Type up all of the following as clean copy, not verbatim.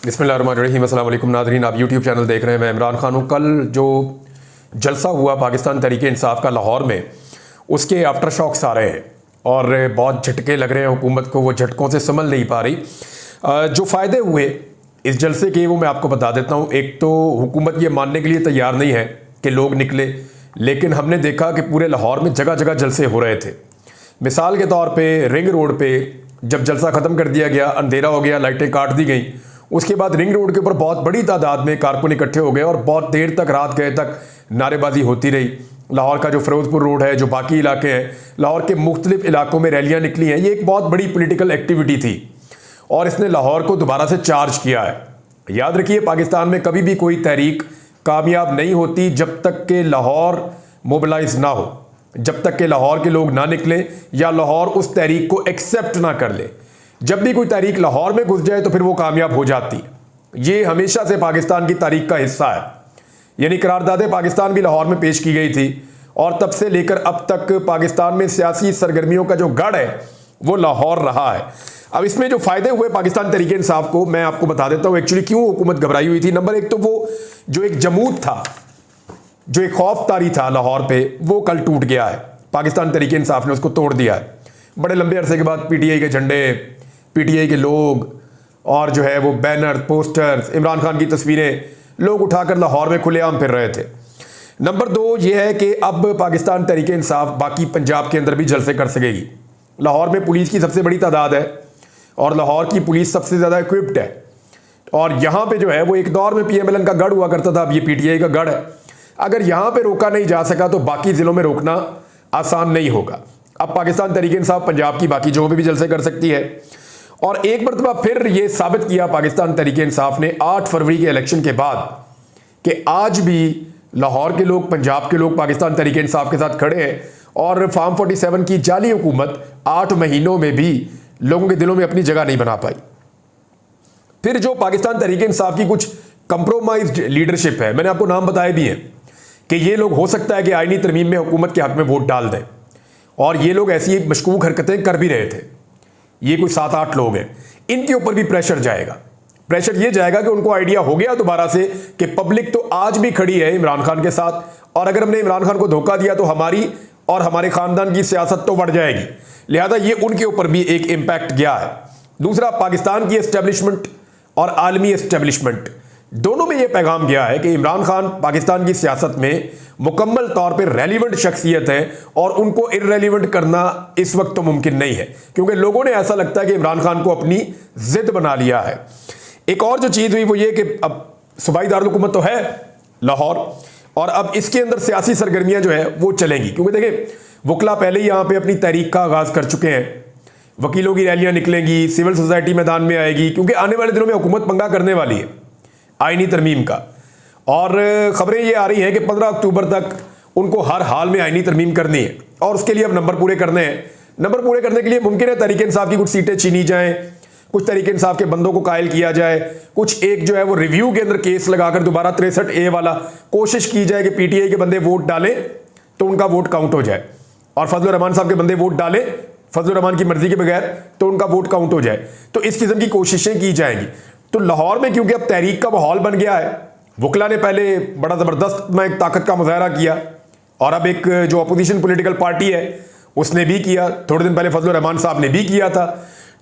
बिस्मिल्लाहिर्रहमानिर्रहीम। अस्सलाम वालेकुम नाज़रीन, आप यूट्यूब चैनल देख रहे हैं। मैं इमरान खान हूँ। कल जो जलसा हुआ पाकिस्तान तहरीक इंसाफ का लाहौर में, उसके आफ्टर शॉक्स आ रहे हैं और बहुत झटके लग रहे हैं हुकूमत को। वो झटकों से संभल नहीं पा रही। जो फ़ायदे हुए इस जलसे के वो मैं आपको बता देता हूँ। एक तो हुकूमत ये मानने के लिए तैयार नहीं है कि लोग निकले, लेकिन हमने देखा कि पूरे लाहौर में जगह जगह जलसे हो रहे थे। मिसाल के तौर पे रिंग रोड पे जब जलसा ख़त्म कर दिया गया, अंधेरा हो गया, लाइटें काट दी गई, उसके बाद रिंग रोड के ऊपर बहुत बड़ी तादाद में कारकुन इकट्ठे हो गए और बहुत देर तक, रात गए तक नारेबाजी होती रही। लाहौर का जो फिरोजपुर रोड है, जो बाकी इलाके हैं, लाहौर के मुख्तलिफ इलाकों में रैलियाँ निकली हैं। ये एक बहुत बड़ी पोलिटिकल एक्टिविटी थी और इसने लाहौर को दोबारा से चार्ज किया है। याद रखिए, पाकिस्तान में कभी भी कोई तहरीक कामयाब नहीं होती जब तक कि लाहौर मोबिलाइज ना हो, जब तक कि लाहौर के लोग ना निकले या लाहौर उस तहरीक को एक्सेप्ट ना कर ले। जब भी कोई तहरीक लाहौर में घुस जाए तो फिर वो कामयाब हो जाती है। ये हमेशा से पाकिस्तान की तारीख का हिस्सा है। यानी करारदादे पाकिस्तान भी लाहौर में पेश की गई थी और तब से लेकर अब तक पाकिस्तान में सियासी सरगर्मियों का जो गढ़ है वो लाहौर रहा है। अब इसमें जो फायदे हुए पाकिस्तान तहरीक इंसाफ को मैं आपको बता देता हूँ एक्चुअली क्यों हुकूमत घबराई हुई थी। नंबर एक तो वो जो एक जमूद था, जो एक खौफ तारी था लाहौर पे, वो कल टूट गया है। पाकिस्तान तहरीक इंसाफ ने उसको तोड़ दिया है। बड़े लंबे अरसे के बाद पीटीआई के झंडे, पीटीआई के लोग और जो है वो बैनर, पोस्टर्स, इमरान खान की तस्वीरें लोग उठाकर लाहौर में खुलेआम फिर रहे थे। नंबर दो ये है कि अब पाकिस्तान तहरीक इंसाफ बाकी पंजाब के अंदर भी जलसे कर सकेगी। लाहौर में पुलिस की सबसे बड़ी तादाद है और लाहौर की पुलिस सबसे ज़्यादा इक्विप्ड है और यहाँ पे जो है वो एक दौर में पीएमएलएन का गढ़ हुआ करता था, अब ये पीटीआई का गढ़ है। अगर यहाँ पे रोका नहीं जा सका तो बाकी ज़िलों में रोकना आसान नहीं होगा। अब पाकिस्तान तहरीक इंसाफ पंजाब की बाकी जगहों पे भी जलसे कर सकती है और एक मरतबा फिर ये साबित किया पाकिस्तान तहरीक इंसाफ ने 8 फरवरी के इलेक्शन के बाद कि आज भी लाहौर के लोग, पंजाब के लोग पाकिस्तान तहरीक इंसाफ के साथ खड़े हैं और फार्म 47 की जाली हुकूमत 8 महीनों में भी लोगों के दिलों में अपनी जगह नहीं बना पाई। फिर जो पाकिस्तान तहरीक इंसाफ की कुछ कंप्रोमाइज्ड लीडरशिप है, मैंने आपको नाम बताए भी हैं कि ये लोग हो सकता है कि आईनी तरमीम में हुकूमत के हक में वोट डाल दें और ये लोग ऐसी मशकूक हरकतें कर भी रहे थे। ये कोई 7-8 लोग हैं, इनके ऊपर भी प्रेशर जाएगा। प्रेशर ये जाएगा कि उनको आइडिया हो गया दोबारा से कि पब्लिक तो आज भी खड़ी है इमरान खान के साथ और अगर हमने इमरान खान को धोखा दिया तो हमारी और हमारे खानदान की सियासत तो बढ़ जाएगी। लिहाजा ये उनके ऊपर भी एक इम्पैक्ट गया है। दूसरा, पाकिस्तान की एस्टेब्लिशमेंट और आलमी एस्टेब्लिशमेंट दोनों में यह पैगाम गया है कि इमरान खान पाकिस्तान की सियासत में मुकम्मल तौर पर रेलिवेंट शख्सियत है और उनको इररेलिवेंट करना इस वक्त तो मुमकिन नहीं है, क्योंकि लोगों ने ऐसा लगता है कि इमरान खान को अपनी जिद बना लिया है। एक और जो चीज़ हुई वो ये कि अब सूबाई दारुल हुकूमत तो है लाहौर और अब इसके अंदर सियासी सरगर्मियाँ जो है वो चलेंगी, क्योंकि देखिए वकला पहले ही यहाँ पर अपनी तहरीक का आगाज़ कर चुके हैं। वकीलों की रैलियाँ निकलेंगी, सिविल सोसाइटी मैदान में आएगी, क्योंकि आने वाले दिनों में हुकूमत पंगा करने वाली है आईनी तरमीम का। और ख़बरें ये आ रही हैं कि 15 अक्टूबर तक उनको हर हाल में आईनी तरमीम करनी है और उसके लिए अब नंबर पूरे करने हैं। नंबर पूरे करने के लिए मुमकिन है तहरीक इंसाफ की कुछ सीटें छीनी जाएं, कुछ तहरीक इंसाफ के बंदों को कायल किया जाए, कुछ एक जो है वो रिव्यू के अंदर केस लगाकर दोबारा 63A वाला कोशिश की जाए कि पीटीआई के बंदे वोट डालें तो उनका वोट काउंट हो जाए और फजलुर रहमान साहब के बंदे वोट डालें फजलुर रहमान की मर्जी के बगैर तो उनका वोट काउंट हो जाए। तो इस किस्म की कोशिशें की जाएंगी। तो लाहौर में क्योंकि अब तहरीक का माहौल बन गया है, वकला ने पहले बड़ा ज़बरदस्त में एक ताकत का मुजाहरा किया और अब एक जो अपोजिशन पॉलिटिकल पार्टी है उसने भी किया, थोड़े दिन पहले फजलुर रहमान साहब ने भी किया था।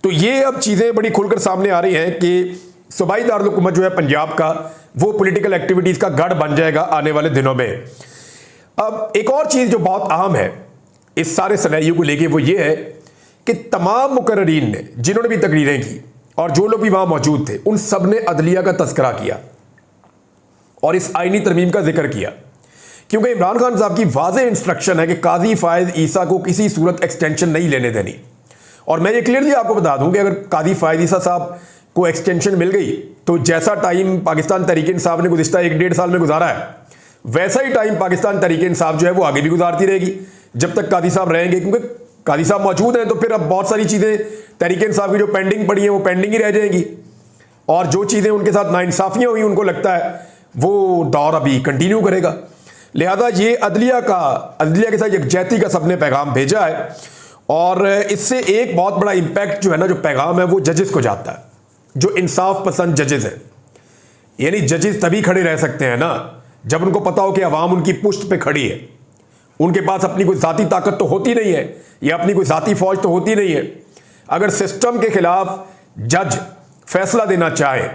तो ये अब चीज़ें बड़ी खुलकर सामने आ रही हैं कि सूबाई दारुल हुकूमत जो है पंजाब का, वो पॉलिटिकल एक्टिविटीज़ का गढ़ बन जाएगा आने वाले दिनों में। अब एक और चीज़ जो बहुत अहम है इस सारे सिनेरियो को लेके वो ये है कि तमाम मुकर्रीन ने जिन्होंने भी तकरीरें की और जो लोग भी वहाँ मौजूद थे उन सब ने अदलिया का तज़किरा किया और इस आईनी तरमीम का जिक्र किया, क्योंकि इमरान खान साहब की वाज़ेह इंस्ट्रक्शन है कि काजी फ़ायज़ ईसा को किसी सूरत एक्सटेंशन नहीं लेने देनी। और मैं ये क्लियरली आपको बता दूं कि अगर काजी फ़ायज़ ईसा साहब को एक्सटेंशन मिल गई तो जैसा टाइम पाकिस्तान तहरीक इंसाफ ने गुज़िश्ता 1-1.5 साल में गुजारा है, वैसा ही टाइम पाकिस्तान तहरीक इंसाफ जो है वो आगे भी गुजारती रहेगी जब तक काजी साहब रहेंगे, क्योंकि काजी साहब मौजूद हैं तो फिर अब बहुत सारी चीज़ें तहरीक इंसाफ की जो पेंडिंग पड़ी हैं वो पेंडिंग ही रह जाएंगी और जो चीज़ें उनके साथ नाइंसाफ़ियाँ हुई उनको लगता है वो दौर अभी कंटिन्यू करेगा। लिहाजा ये अदलिया के साथ यकजहती का सबने पैगाम भेजा है और इससे एक बहुत बड़ा इम्पैक्ट जो है ना, जो पैगाम है वो जजेस को जाता है, जो इंसाफ पसंद जजेस हैं। यानी जजेस तभी खड़े रह सकते हैं ना जब उनको पता हो कि अवाम उनकी पुश्त पे खड़ी है। उनके पास अपनी कोई ज़ाती ताकत तो होती नहीं है या अपनी कोई ज़ाती फौज तो होती नहीं है। अगर सिस्टम के खिलाफ जज फैसला देना चाहे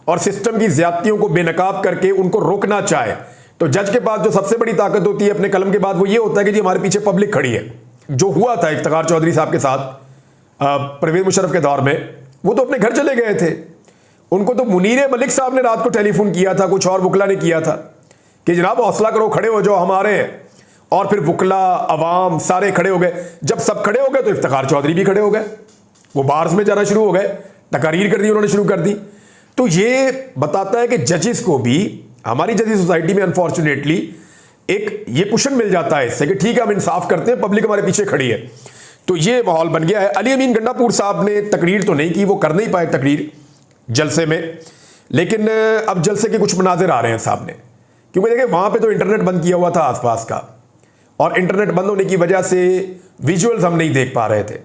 और सिस्टम की ज्यादतियों को बेनकाब करके उनको रोकना चाहे तो जज के पास जो सबसे बड़ी ताकत होती है अपने कलम के बाद वो ये होता है कि जी हमारे पीछे पब्लिक खड़ी है। जो हुआ था इफ्तिखार चौधरी साहब के साथ परवेज मुशर्रफ के दौर में, वो तो अपने घर चले गए थे। उनको तो मुनीर मलिक साहब ने रात को टेलीफोन किया था, कुछ और वकला ने किया था कि जनाब हौसला करो, खड़े हो जाओ हमारे। और फिर वकला अवाम सारे खड़े हो गए। जब सब खड़े हो गए तो इफ्तिखार चौधरी भी खड़े हो गए, वो बार्स में जाना शुरू हो गए, तकारीर कर दी उन्होंने, शुरू कर दी। तो ये बताता है कि जजेस को भी, हमारी जजी सोसाइटी में अनफॉर्चुनेटली एक ये क्वेश्चन मिल जाता है इससे कि ठीक है हम इंसाफ करते हैं, पब्लिक हमारे पीछे खड़ी है। तो ये माहौल बन गया है। अली अमीन गंडापुर साहब ने तकरीर तो नहीं की, वो कर नहीं पाए तकरीर जलसे में, लेकिन अब जलसे के कुछ मनाजिर आ रहे हैं सामने। क्योंकि देखिए वहां पे तो इंटरनेट बंद किया हुआ था आसपास का, और इंटरनेट बंद होने की वजह से विजुअल्स हम नहीं देख पा रहे थे।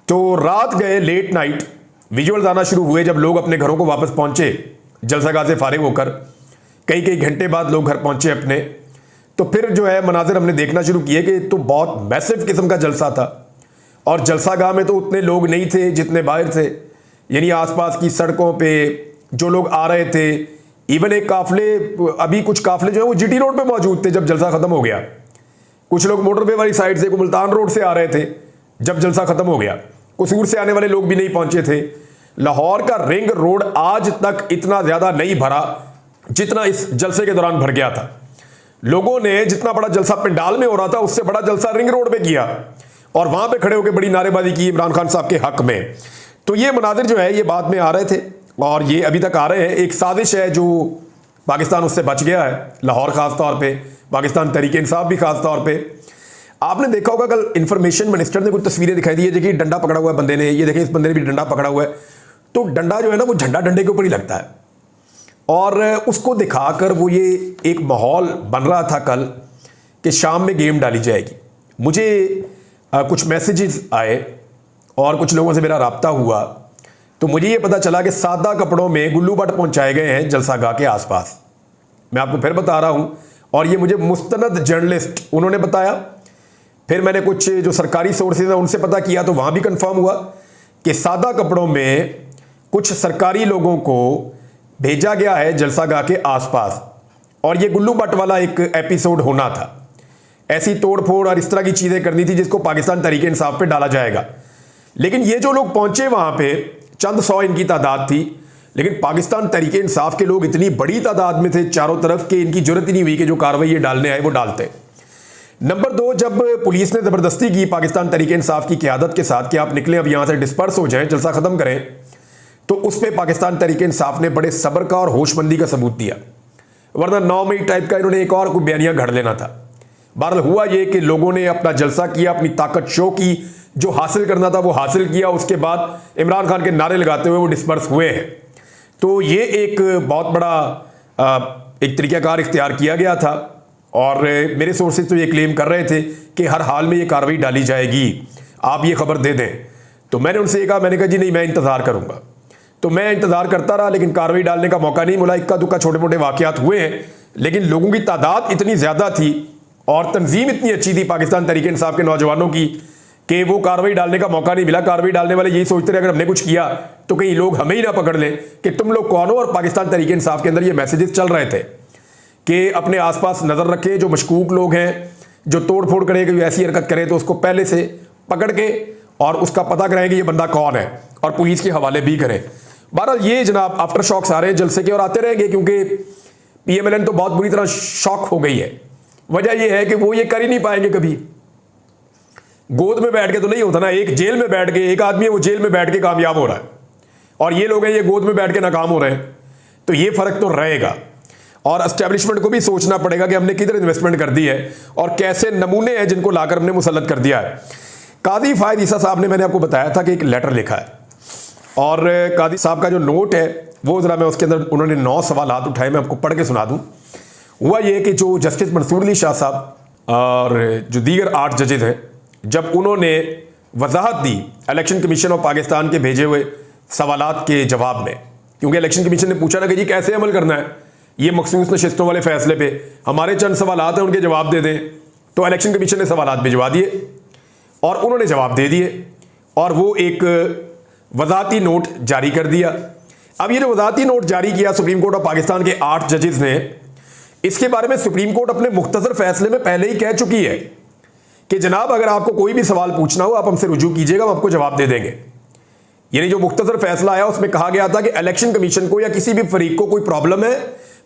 तो रात गए, लेट नाइट विजुअल्स आना शुरू हुए जब लोग अपने घरों को वापस पहुंचे जलसागाह से फारिग होकर। कई कई घंटे बाद लोग घर पहुंचे अपने, तो फिर जो है मनाजिर हमने देखना शुरू किए कि तो बहुत मैसिव किस्म का जलसा था। और जलसागाह में तो उतने लोग नहीं थे जितने बाहर थे, यानी आसपास की सड़कों पे जो लोग आ रहे थे। इवन एक काफले, अभी कुछ काफले जो है वो जीटी रोड पे मौजूद थे जब जलसा खत्म हो गया। कुछ लोग मोटरवे वाली साइड से, मुल्तान रोड से आ रहे थे जब जलसा खत्म हो गया। कसूर से आने वाले लोग भी नहीं पहुंचे थे। लाहौर का रिंग रोड आज तक इतना ज्यादा नहीं भरा जितना इस जलसे के दौरान भर गया था। लोगों ने जितना बड़ा जलसा पंडाल में हो रहा था उससे बड़ा जलसा रिंग रोड पे किया और वहां पे खड़े होकर बड़ी नारेबाजी की इमरान खान साहब के हक में। तो ये मनाजिर जो है ये बाद में आ रहे थे और ये अभी तक आ रहे हैं। एक साजिश है जो पाकिस्तान उससे बच गया है, लाहौर खास तौर पे, पाकिस्तान तहरीक इंसाफ भी खास तौर पे। आपने देखा होगा कल इंफॉर्मेशन मिनिस्टर ने कुछ तस्वीरें दिखाई दी है, देखिए डंडा पकड़ा हुआ है बंदे ने, ये देखिए इस बंदे ने भी डंडा पकड़ा हुआ है। तो डंडा जो है ना वो झंडा डंडे के ऊपर ही लगता है, और उसको दिखाकर वो ये एक माहौल बन रहा था कल कि शाम में गेम डाली जाएगी। मुझे कुछ मैसेजेस आए और कुछ लोगों से मेरा राब्ता हुआ, तो मुझे ये पता चला कि सादा कपड़ों में गुल्लू बट पहुंचाए गए हैं जलसागाह के आसपास। मैं आपको फिर बता रहा हूं, और ये मुझे मुस्तनद जर्नलिस्ट उन्होंने बताया। फिर मैंने कुछ जो सरकारी सोर्सेज हैं उनसे पता किया तो वहां भी कंफर्म हुआ कि सादा कपड़ों में कुछ सरकारी लोगों को भेजा गया है जलसागाह के आसपास, और ये गुल्लू बट वाला एक एपिसोड होना था। ऐसी तोड़फोड़ और इस तरह की चीजें करनी थी जिसको पाकिस्तान तहरीक इंसाफ पे डाला जाएगा। लेकिन ये जो लोग पहुंचे वहां पे, चंद सौ इनकी तादाद थी, लेकिन पाकिस्तान तहरीक इंसाफ के लोग इतनी बड़ी तादाद में थे चारों तरफ कि इनकी जरूरत ही नहीं हुई कि जो कार्रवाई ये डालने आए वो डालते। नंबर 2, जब पुलिस ने जबरदस्ती की पाकिस्तान तहरीक इंसाफ की क़यादत के साथ कि आप निकलें, अब यहां से डिस्पर्स हो जाएं, जलसा खत्म करें, तो उस पर पाकिस्तान तहरीक इंसाफ ने बड़े सब्र का और होशमंदी का सबूत दिया, वरना 9 मई टाइप का इन्होंने एक और कोई बयानिया घड़ लेना था। बहरहाल हुआ ये कि लोगों ने अपना जलसा किया, अपनी ताकत शो की, जो हासिल करना था वो हासिल किया। उसके बाद इमरान खान के नारे लगाते हुए वो डिस्पर्स हुए हैं। तो ये एक बहुत बड़ा एक तरीक़ाकार इख्तियार किया गया था, और मेरे सोर्सेज तो ये क्लेम कर रहे थे कि हर हाल में ये कार्रवाई डाली जाएगी, आप ये खबर दे दें। तो मैंने उनसे कहा, मैंने कहा जी नहीं, मैं इंतज़ार करूँगा। तो मैं इंतज़ार करता रहा, लेकिन कार्रवाई डालने का मौका नहीं मिला। इक्का दुक्का छोटे मोटे वाक़यात हुए हैं, लेकिन लोगों की तादाद इतनी ज़्यादा थी और तंजीम इतनी अच्छी थी पाकिस्तान तहरीक इंसाफ के नौजवानों की कि वो कार्रवाई डालने का मौका नहीं मिला। कार्रवाई डालने वाले यही सोचते रहे अगर हमने कुछ किया तो कहीं लोग हमें ही ना पकड़ लें कि तुम लोग कौन हो। और पाकिस्तान तहरीक इंसाफ के अंदर ये मैसेजेस चल रहे थे कि अपने आसपास नज़र रखें, जो मशकूक लोग हैं, जो तोड़ फोड़ करे, कोई ऐसी हरकत करे तो उसको पहले से पकड़ के और उसका पता करें कि ये बंदा कौन है, और पुलिस के हवाले भी करें। बहरहाल ये जनाब आफ्टर शॉक्स आ रहे हैं जलसे के, और आते रहेंगे, क्योंकि PMLN तो बहुत बुरी तरह शॉक हो गई है। वजह यह है कि वो ये कर ही नहीं पाएंगे कभी। गोद में बैठ के तो नहीं होता ना, एक जेल में बैठ के, एक आदमी है वो जेल में बैठ के कामयाब हो रहा है, और ये लोग हैं ये गोद में बैठ के नाकाम हो रहे हैं। तो ये फर्क तो रहेगा, और एस्टेब्लिशमेंट को भी सोचना पड़ेगा कि हमने किधर इन्वेस्टमेंट कर दी है और कैसे नमूने हैं जिनको लाकर हमने मुसल्लत कर दिया है। काजी फायद ईसा साहब ने, मैंने आपको बताया था कि एक लेटर लिखा है, और काजी साहब का जो नोट है वो ज़रा मैं उसके अंदर, उन्होंने 9 सवाल उठाए, मैं आपको पढ़ के सुना दूँ। हुआ ये कि जो जस्टिस मंसूर अली शाह साहब और जो दीगर 8 जजेज हैं, जब उन्होंने वजाहत दी इलेक्शन कमीशन ऑफ पाकिस्तान के भेजे हुए सवालात के जवाब में क्योंकि इलेक्शन कमीशन ने पूछा ना कि जी कैसे अमल करना है ये मखसूस नशिस्तों वाले फैसले पे, हमारे चंद सवालात हैं उनके जवाब दे दें। तो इलेक्शन कमीशन ने सवालात भिजवा दिए और उन्होंने जवाब दे दिए और वो एक वज़ाहती नोट जारी कर दिया। अब ये जो वज़ाहती नोट जारी किया सुप्रीम कोर्ट ऑफ पाकिस्तान के 8 जजेस ने, इसके बारे में सुप्रीम कोर्ट अपने मुख्तसर फैसले में पहले ही कह चुकी है कि जनाब अगर आपको कोई भी सवाल पूछना हो आप हमसे रुजू कीजिएगा, हम आपको जवाब दे देंगे। यानी जो मुख्तसर फैसला आया उसमें कहा गया था कि इलेक्शन कमीशन को या किसी भी फरीक को कोई प्रॉब्लम है,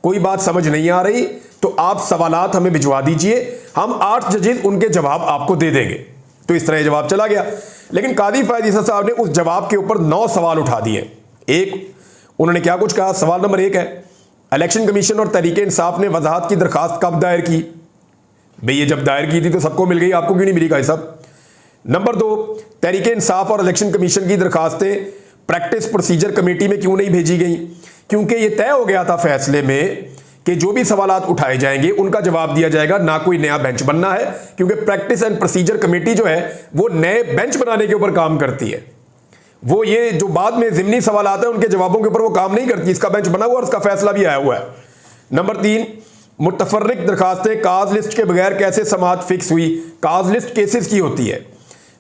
कोई बात समझ नहीं आ रही, तो आप सवालात हमें भिजवा दीजिए, हम 8 जजेस उनके जवाब आपको दे देंगे। तो इस तरह ये जवाब चला गया। लेकिन कादी फ़ायद ईसा साहब ने उस जवाब के ऊपर 9 सवाल उठा दिए। एक, उन्होंने क्या कुछ कहा। सवाल नंबर 1 है, इलेक्शन कमीशन और तहरीके इंसाफ ने वजाहत की दरखास्त कब दायर की? भाई ये जब दायर की थी तो सबको मिल गई, आपको क्यों नहीं मिली भाई साहब? नंबर 2, तहरीके इंसाफ और इलेक्शन कमीशन की दरखास्तें प्रैक्टिस प्रोसीजर कमेटी में क्यों नहीं भेजी गई? क्योंकि ये तय हो गया था फैसले में कि जो भी सवालात उठाए जाएंगे उनका जवाब दिया जाएगा, ना कोई नया बेंच बनना है। क्योंकि प्रैक्टिस एंड प्रोसीजर कमेटी जो है वो नए बेंच बनाने के ऊपर काम करती है। वो ये जो बाद में ज़िमनी सवालात हैं उनके जवाबों के ऊपर वो काम नहीं करती। इसका बेंच बना हुआ और उसका फैसला भी आया हुआ है। नंबर 3, मुतफर्रिक दरखास्तें काज लिस्ट के बगैर कैसे समाअत फिक्स हुई? काज लिस्ट केसेस की होती है।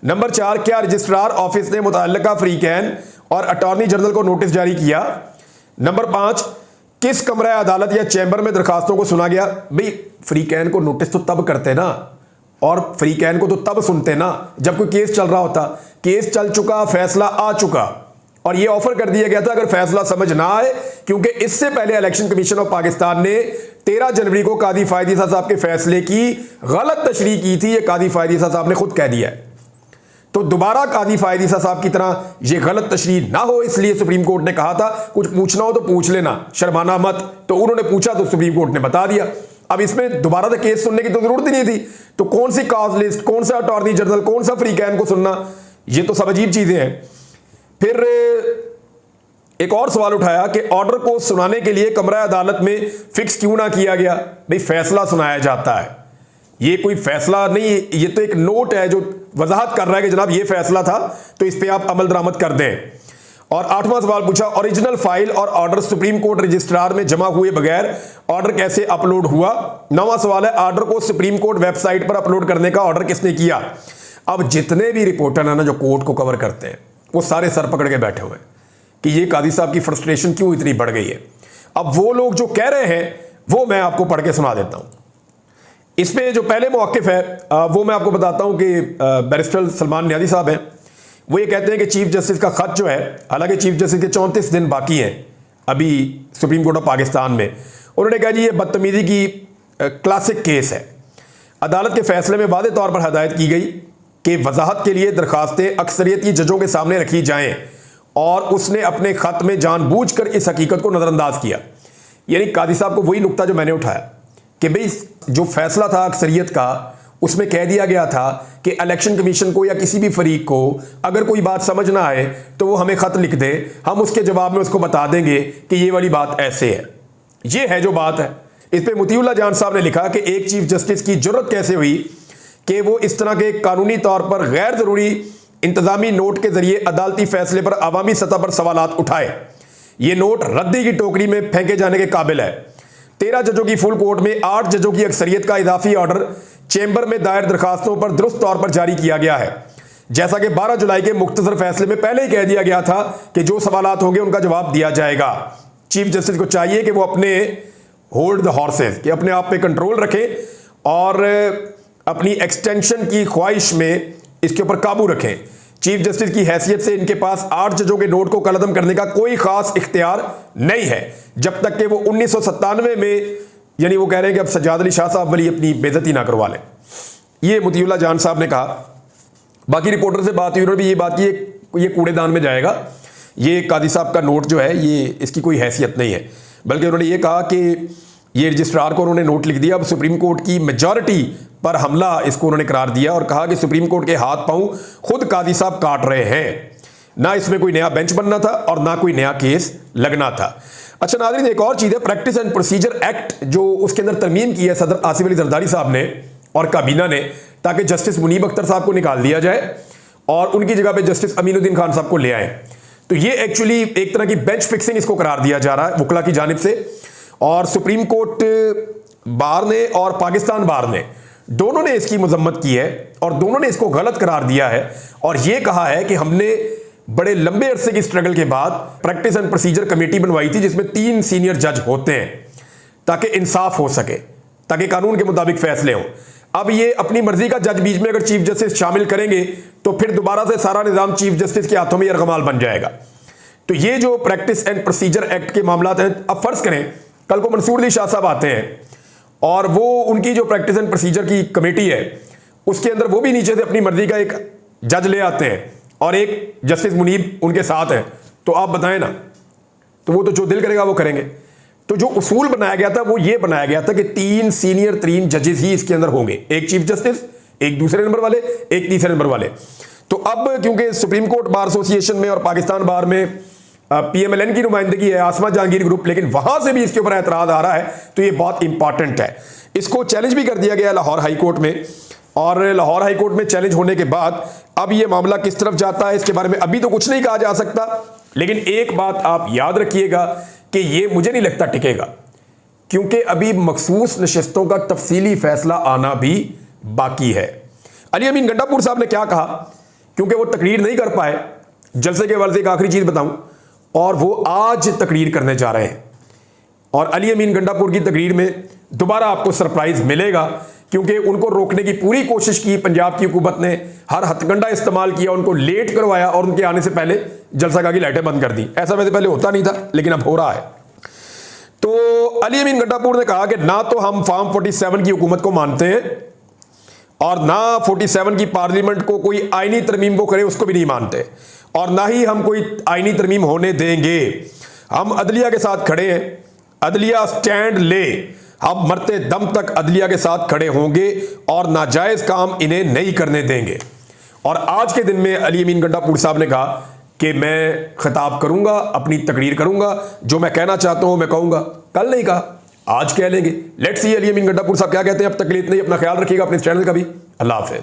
नंबर 4, क्या रजिस्ट्रार ऑफिस ने मुतअल्लिका फ्रीकैन और अटॉर्नी जनरल को नोटिस जारी किया? नंबर 5, किस कमरा अदालत या चैम्बर में दरखास्तों को सुना गया? भाई फ्रीकैन को नोटिस तो तब करते ना, और फ्रीकैन को तो तब सुनते ना जब कोई केस चल रहा होता। केस चल चुका, फैसला आ चुका और ये ऑफर कर दिया गया था अगर फैसला समझ ना आए, क्योंकि इससे पहले इलेक्शन कमीशन ऑफ पाकिस्तान ने 13 जनवरी को कादी फ़ायद ईसा साहब के फैसले की गलत तशरीह की थी। ये कादी फ़ायद ईसा साहब ने खुद कह दिया है। तो दोबारा कादी फ़ायद ईसा साहब की तरह ये गलत तशरीह ना हो, इसलिए सुप्रीम कोर्ट ने कहा था कुछ पूछना हो तो पूछ लेना, शर्माना मत। तो उन्होंने पूछा तो सुप्रीम कोर्ट ने बता दिया। अब इसमें दोबारा से केस सुनने की तो जरूरत ही नहीं थी। तो कौन सी काज लिस्ट, कौन सा अटॉर्नी जनरल, कौन सा फ्रीकैन को सुनना, ये तो सब अजीब चीजें हैं। फिर एक और सवाल उठाया कि ऑर्डर को सुनाने के लिए कमरा अदालत में फिक्स क्यों ना किया गया? भाई फैसला सुनाया जाता है, ये कोई फैसला नहीं, ये तो एक नोट है जो वजाहत कर रहा है कि जनाब ये फैसला था तो इस पर आप अमल दरामद कर दें। और 8वां सवाल पूछा, ओरिजिनल फाइल और ऑर्डर सुप्रीम कोर्ट रजिस्ट्रार में जमा हुए बगैर ऑर्डर कैसे अपलोड हुआ? 9वां सवाल है, ऑर्डर को सुप्रीम कोर्ट वेबसाइट पर अपलोड करने का ऑर्डर किसने किया? अब जितने भी रिपोर्टर हैं ना जो कोर्ट को कवर करते हैं वो सारे सर पकड़ के बैठे हुए हैं कि ये कादी साहब की फ्रस्ट्रेशन क्यों इतनी बढ़ गई है। अब वो लोग जो कह रहे हैं वो मैं आपको पढ़ के सुना देता हूं। इसमें जो पहले मौक़िफ़ है वो मैं आपको बताता हूं कि बैरिस्टर सलमान नियाज़ी साहब हैं। वो ये कहते हैं कि चीफ जस्टिस का खत जो है, हालांकि चीफ जस्टिस के 34 दिन बाकी हैं अभी सुप्रीम कोर्ट ऑफ पाकिस्तान में, उन्होंने कहा जी ये बदतमीजी की क्लासिक केस है। अदालत के फैसले में वादे तौर पर हदायत की गई कि वजाहत के लिए दरखास्तें अक्सरियती जजों के सामने रखी जाएं, और उसने अपने खत में जानबूझकर इस हकीकत को नज़रअंदाज किया। यानी कादी साहब को वही नुक्ता जो मैंने उठाया कि भाई जो फैसला था अक्सरियत का, उसमें कह दिया गया था कि इलेक्शन कमीशन को या किसी भी फरीक को अगर कोई बात समझ ना आए तो वो हमें खत लिख दे, हम उसके जवाब में उसको बता देंगे कि ये वाली बात ऐसे है। ये है जो बात है। इस पर मुतीउल्लाह जान साहब ने लिखा कि एक चीफ जस्टिस की जरूरत कैसे हुई कि वो इस तरह के कानूनी तौर पर गैर ज़रूरी इंतजामी नोट के जरिए अदालती फैसले पर अवामी सतह पर सवालात उठाए। ये नोट रद्दी की टोकरी में फेंके जाने के काबिल है। 13 जजों की फुल कोर्ट में 8 जजों की अक्सरियत का इजाफी ऑर्डर चैम्बर में दायर दरखास्तों पर दुरुस्त तौर पर जारी किया गया है। जैसा कि 12 जुलाई के मुख्तसर फैसले में पहले ही कह दिया गया था कि जो सवालात होंगे उनका जवाब दिया जाएगा। चीफ जस्टिस को चाहिए कि वो अपने होल्ड द हॉर्सेस, कि अपने आप पे कंट्रोल रखें और अपनी एक्सटेंशन की ख्वाहिश में इसके ऊपर काबू रखें। चीफ जस्टिस की हैसियत से इनके पास 8 जजों के नोट को कलअदम करने का कोई खास इख्तियार नहीं है, जब तक कि वो 1997 में, यानी वो कह रहे हैं कि अब सज्जाद अली शाह साहब वाली अपनी बेइज्जती ना करवा लें। ये मुतीउल्लाह जान साहब ने कहा। बाकी रिपोर्टर से बात हुई, उन्होंने भी ये बात की ये कूड़ेदान में जाएगा, ये कादी साहब का नोट जो है ये इसकी कोई हैसियत नहीं है। बल्कि उन्होंने ये कहा कि ये रजिस्ट्रार को उन्होंने नोट लिख दिया। अब सुप्रीम कोर्ट की मेजॉरिटी पर हमला इसको उन्होंने करार दिया और कहा कि सुप्रीम कोर्ट के हाथ पांव खुद कादी साहब काट रहे हैं। ना इसमें कोई नया बेंच बनना था और ना कोई नया केस लगना था। अच्छा नाज़रीन, एक और चीज़ है, प्रैक्टिस एंड प्रोसीजर एक्ट जो उसके अंदर तरमीम की है सदर आसिफ अली जरदारी साहब ने और काबीना ने, ताकि जस्टिस मुनीब अख्तर साहब को निकाल दिया जाए और उनकी जगह पे जस्टिस अमीनुद्दीन खान साहब को ले आए। तो ये एक्चुअली एक तरह की बेंच फिक्सिंग इसको करार दिया जा रहा है वकला की जानिब से। और सुप्रीम कोर्ट बार ने और पाकिस्तान बार ने दोनों ने इसकी मजम्मत की है और दोनों ने इसको गलत करार दिया है और यह कहा है कि हमने बड़े लंबे अरसे की स्ट्रगल के बाद प्रैक्टिस एंड प्रोसीजर कमेटी बनवाई थी जिसमें 3 सीनियर जज होते हैं ताकि इंसाफ हो सके, ताकि कानून के मुताबिक फैसले हों। अब ये अपनी मर्जी का जज बीच में अगर चीफ जस्टिस शामिल करेंगे तो फिर दोबारा से सारा निजाम चीफ जस्टिस के हाथों में यरगमाल बन जाएगा। तो ये जो प्रैक्टिस एंड प्रोसीजर एक्ट के मामला हैं, अब फर्ज करें कल को मंसूर अली शाह साहब आते हैं और वो उनकी जो प्रैक्टिस एंड प्रोसीजर की कमेटी है उसके अंदर वो भी नीचे से अपनी मर्जी का एक जज ले आते हैं और एक जस्टिस मुनीब उनके साथ है, तो आप बताएं ना, तो वो तो जो दिल करेगा वो करेंगे। तो जो उसूल बनाया गया था वो ये बनाया गया था कि 3 सीनियर 3 जजेस ही इसके अंदर होंगे, एक चीफ जस्टिस, एक दूसरे नंबर वाले, एक तीसरे नंबर वाले। तो अब क्योंकि सुप्रीम कोर्ट बार एसोसिएशन में और पाकिस्तान बार में PMLN की नुमाइंदगी है, आसमा जहांगीर ग्रुप, लेकिन वहां से भी इसके ऊपर एतराज आ रहा है, तो ये बहुत इंपॉर्टेंट है। इसको चैलेंज भी कर दिया गया लाहौर हाई कोर्ट में और लाहौर हाई कोर्ट में चैलेंज होने के बाद अब ये मामला किस तरफ जाता है इसके बारे में अभी तो कुछ नहीं कहा जा सकता, लेकिन एक बात आप याद रखिएगा कि ये मुझे नहीं लगता टिकेगा, क्योंकि अभी मखसूस नशिस्तों का तफसीली फैसला आना भी बाकी है। अली अमीन गंडापुर साहब ने क्या कहा, क्योंकि वो तकरीर नहीं कर पाए, जलसे के हवाले से एक आखिरी चीज बताऊं, और वो आज तकरीर करने जा रहे हैं और अली अमीन गंडापुर की तकरीर में दोबारा आपको सरप्राइज मिलेगा, क्योंकि उनको रोकने की पूरी कोशिश की पंजाब की हुकूमत ने, हर हथकंडा इस्तेमाल किया, उनको लेट करवाया और उनके आने से पहले जलसागाह की लाइटें बंद कर दी। ऐसा वैसे पहले होता नहीं था, लेकिन अब हो रहा है। तो अली अमीन गंडापुर ने कहा कि ना तो हम फार्म 47 की हुकूमत को मानते हैं और ना 47 की पार्लियामेंट को कोई आईनी तरमीम को करे उसको भी नहीं मानते, और ना ही हम कोई आईनी तरमीम होने देंगे। हम अदलिया के साथ खड़े हैं, अदलिया स्टैंड ले, हम मरते दम तक अदलिया के साथ खड़े होंगे और नाजायज काम इन्हें नहीं करने देंगे। और आज के दिन में अली अमीन गंडापुर साहब ने कहा कि मैं खिताब करूंगा, अपनी तकरीर करूंगा, जो मैं कहना चाहता हूं मैं कहूंगा। कल नहीं कहा, आज कह लेंगे। लेट्स सी अली अमीन गंडापुर साहब क्या कहते हैं। अब तक के लिए इतना ही, अपना ख्याल रखिएगा, अपने चैनल का भी। अल्लाह हाफिज।